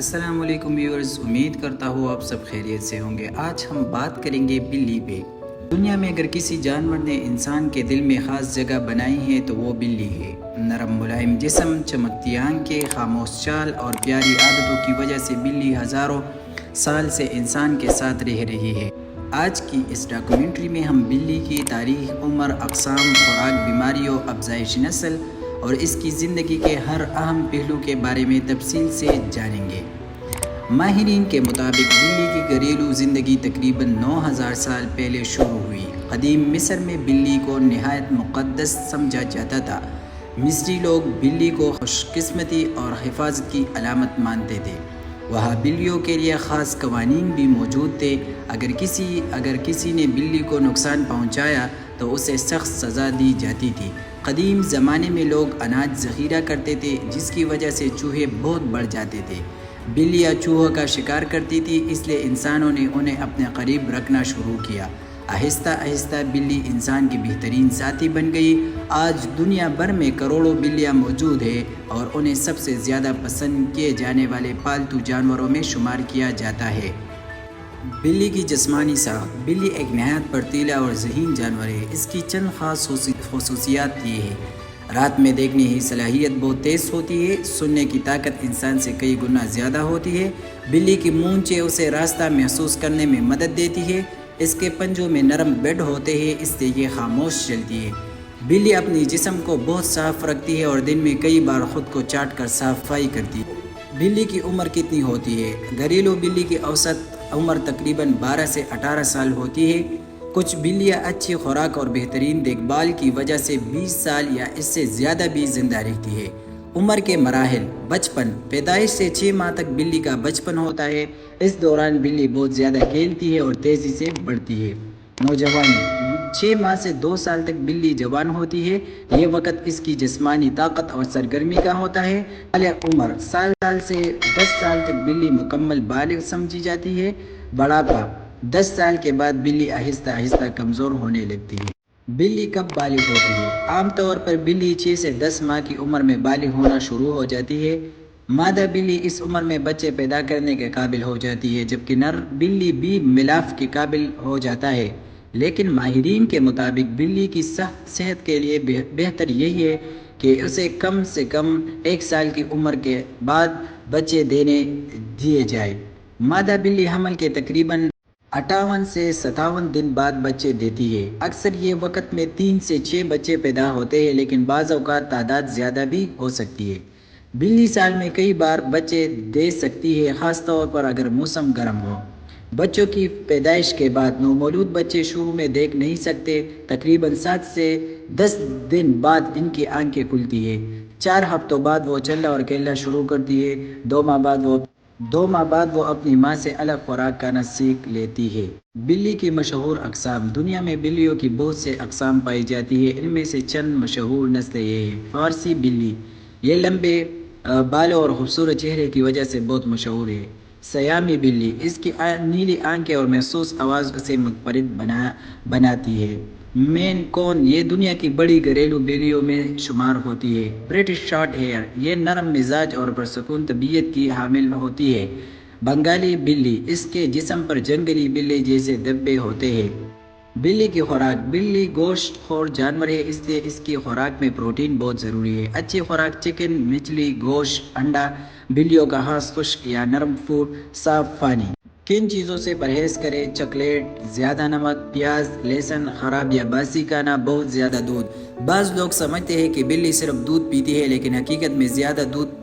السلام علیکم ویورز، امید کرتا ہوں آپ سب خیریت سے ہوں گے۔ آج ہم بات کریں گے بلی پہ۔ دنیا میں اگر کسی جانور نے انسان کے دل میں خاص جگہ بنائی ہے تو وہ بلی ہے۔ نرم ملائم جسم، چمکتی آنکھیں، خاموش چال اور پیاری عادتوں کی وجہ سے بلی ہزاروں سال سے انسان کے ساتھ رہ رہی ہے۔ آج کی اس ڈاکیومنٹری میں ہم بلی کی تاریخ، عمر، اقسام، خوراک، بیماریوں، افزائش نسل اور اس کی زندگی کے ہر اہم پہلو کے بارے میں تفصیل سے جانیں گے۔ ماہرین کے مطابق بلی کی گھریلو زندگی تقریباً 9000 سال پہلے شروع ہوئی۔ قدیم مصر میں بلی کو نہایت مقدس سمجھا جاتا تھا۔ مصری لوگ بلی کو خوش قسمتی اور حفاظت کی علامت مانتے تھے۔ وہاں بلیوں کے لیے خاص قوانین بھی موجود تھے۔ اگر کسی نے بلی کو نقصان پہنچایا تو اسے سخت سزا دی جاتی تھی۔ قدیم زمانے میں لوگ اناج ذخیرہ کرتے تھے، جس کی وجہ سے چوہے بہت بڑھ جاتے تھے۔ بلیاں چوہوں کا شکار کرتی تھی، اس لیے انسانوں نے انہیں اپنے قریب رکھنا شروع کیا۔ آہستہ آہستہ بلی انسان کی بہترین ساتھی بن گئی۔ آج دنیا بھر میں کروڑوں بلیاں موجود ہیں اور انہیں سب سے زیادہ پسند کیے جانے والے پالتو جانوروں میں شمار کیا جاتا ہے۔ بلی کی جسمانی ساخت۔ بلی ایک نہایت پرتیلا اور ذہین جانور ہے۔ اس کی چند خاص خصوصیات یہ ہیں۔ رات میں دیکھنے کی صلاحیت بہت تیز ہوتی ہے۔ سننے کی طاقت انسان سے کئی گنا زیادہ ہوتی ہے۔ بلی کی مونچھیں اسے راستہ محسوس کرنے میں مدد دیتی ہے۔ اس کے پنجوں میں نرم بیڈ ہوتے ہیں، اس لیے یہ خاموش چلتی ہے۔ بلی اپنی جسم کو بہت صاف رکھتی ہے اور دن میں کئی بار خود کو چاٹ کر صفائی کرتی ہے۔ بلی کی عمر کتنی ہوتی ہے؟ گھریلو بلی کی اوسط عمر تقریباً 12 سے 18 سال ہوتی ہے۔ کچھ بلیاں اچھی خوراک اور بہترین دیکھ بھال کی وجہ سے 20 سال یا اس سے زیادہ بھی زندہ رہتی ہے۔ عمر کے مراحل۔ بچپن۔ پیدائش سے 6 ماہ تک بلی کا بچپن ہوتا ہے۔ اس دوران بلی بہت زیادہ کھیلتی ہے اور تیزی سے بڑھتی ہے۔ نوجوانی۔ 6 ماہ سے 2 سال تک بلی جوان ہوتی ہے۔ یہ وقت اس کی جسمانی طاقت اور سرگرمی کا ہوتا ہے۔ بالغ عمر۔ 7 سے 10 سال تک بلی مکمل بالغ سمجھی جاتی ہے۔ بڑھاپا۔ 10 سال کے بعد بلی آہستہ آہستہ کمزور ہونے لگتی ہے۔ بلی کب بالغ ہوتی ہے؟ عام طور پر بلی 6 سے 10 ماہ کی عمر میں بالغ ہونا شروع ہو جاتی ہے۔ مادہ بلی اس عمر میں بچے پیدا کرنے کے قابل ہو جاتی ہے، جبکہ نر بلی بھی ملاپ کے قابل ہو جاتا ہے۔ لیکن ماہرین کے مطابق بلی کی صحت کے لیے بہتر یہی ہے کہ اسے کم سے کم 1 سال کی عمر کے بعد بچے دیے جائیں۔ مادہ بلی حمل کے تقریباً 58 سے 57 دن بعد بچے دیتی ہے۔ اکثر یہ وقت میں 3 سے 6 بچے پیدا ہوتے ہیں، لیکن بعض اوقات تعداد زیادہ بھی ہو سکتی ہے۔ بلی سال میں کئی بار بچے دے سکتی ہے، خاص طور پر اگر موسم گرم ہو۔ بچوں کی پیدائش کے بعد نومولود بچے شروع میں دیکھ نہیں سکتے۔ تقریباً 7 سے 10 دن بعد ان کی آنکھیں کھلتی ہیں۔ 4 ہفتوں بعد وہ چلنا اور کھیلنا شروع کرتی ہے۔ 2 ماہ بعد وہ اپنی ماں سے الگ خوراک کھانا سیکھ لیتی ہے۔ بلی کی مشہور اقسام۔ دنیا میں بلیوں کی بہت سے اقسام پائی جاتی ہیں۔ ان میں سے چند مشہور نسلیں یہ ہیں۔ فارسی بلی۔ یہ لمبے بالوں اور خوبصورت چہرے کی وجہ سے بہت مشہور ہے۔ سیامی بلی۔ اس کی نیلی آنکھیں اور محسوس آواز اسے منفرد بناتی ہے۔ مین کون۔ یہ دنیا کی بڑی گھریلو بلیوں میں شمار ہوتی ہے۔ British short hair. یہ نرم مزاج اور پرسکون طبیعت کی حامل ہوتی ہے۔ بنگالی بلی۔ اس کے جسم پر جنگلی بلی جیسے دھبے ہوتے ہیں۔ بلی کی خوراک۔ بلی گوشت خور جانور ہے، اس لیے اس کی خوراک میں پروٹین بہت ضروری ہے۔ اچھی خوراک چکن، مچھلی، گوشت، انڈا۔ بلیوں کا خاص خشک یا نرم فوڈ۔ صاف پانی۔ کن چیزوں سے پرہیز کریں؟ چاکلیٹ، زیادہ نمک، پیاز، لہسن، خراب یا باسی کھانا، بہت زیادہ دودھ۔ بعض لوگ سمجھتے ہیں کہ بلی صرف دودھ پیتی ہے، لیکن حقیقت میں زیادہ دودھ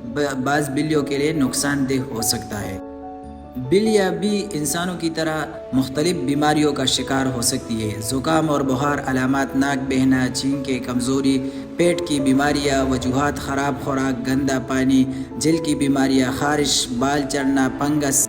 بعض بلیوں کے لیے نقصان دہ ہو سکتا ہے۔ بلیاں بھی انسانوں کی طرح مختلف بیماریوں کا شکار ہو سکتی ہے۔ زکام اور بخار علامات: ناک بہنا، چھینکیں، کمزوری، پیٹ کی بیماریاں۔ وجوہات: خراب خوراک، گندا پانی، جلد کی بیماریاں، خارش، بال جھڑنا، فنگس۔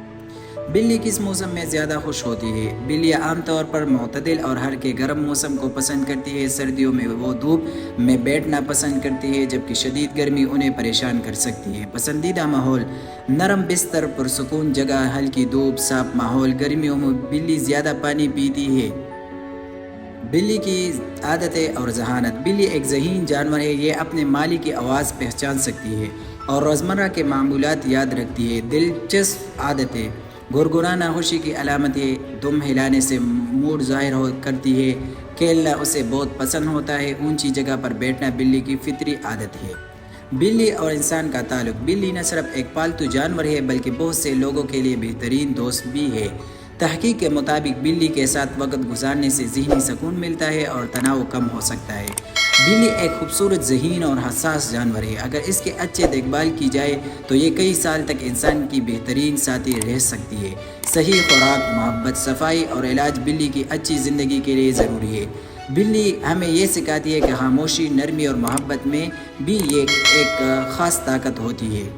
بلی کس موسم میں زیادہ خوش ہوتی ہے؟ بلیاں عام طور پر معتدل اور ہلکے گرم موسم کو پسند کرتی ہے۔ سردیوں میں وہ دھوپ میں بیٹھنا پسند کرتی ہے، جبکہ شدید گرمی انہیں پریشان کر سکتی ہے۔ پسندیدہ ماحول: نرم بستر، پرسکون جگہ، ہلکی دھوپ، صاف ماحول۔ گرمیوں میں بلی زیادہ پانی پیتی ہے۔ بلی کی عادتیں اور ذہانت۔ بلی ایک ذہین جانور ہے، یہ اپنے مالک کی آواز پہچان سکتی ہے۔ اور روزمرہ کے معمولات یاد رکھتی ہے۔ دلچسپ عادتیں: گڑگڑانا خوشی کی علامت ہے، دم ہلانے سے موڈ ظاہر کرتی ہے، کھیلنا اسے بہت پسند ہوتا ہے، اونچی جگہ پر بیٹھنا بلی کی فطری عادت ہے۔ بلی اور انسان کا تعلق: بلی نہ صرف ایک پالتو جانور ہے بلکہ بہت سے لوگوں کے لیے بہترین دوست بھی ہے۔ تحقیق کے مطابق بلی کے ساتھ وقت گزارنے سے ذہنی سکون ملتا ہے اور تناؤ کم ہو سکتا ہے۔ بلی ایک خوبصورت، ذہین اور حساس جانور ہے۔ اگر اس کے اچھے دیکھ بھال کی جائے تو یہ کئی سال تک انسان کی بہترین ساتھی رہ سکتی ہے۔ صحیح خوراک، محبت، صفائی اور علاج بلی کی اچھی زندگی کے لیے ضروری ہے۔ بلی ہمیں یہ سکھاتی ہے کہ خاموشی، نرمی اور محبت میں بھی ایک خاص طاقت ہوتی ہے۔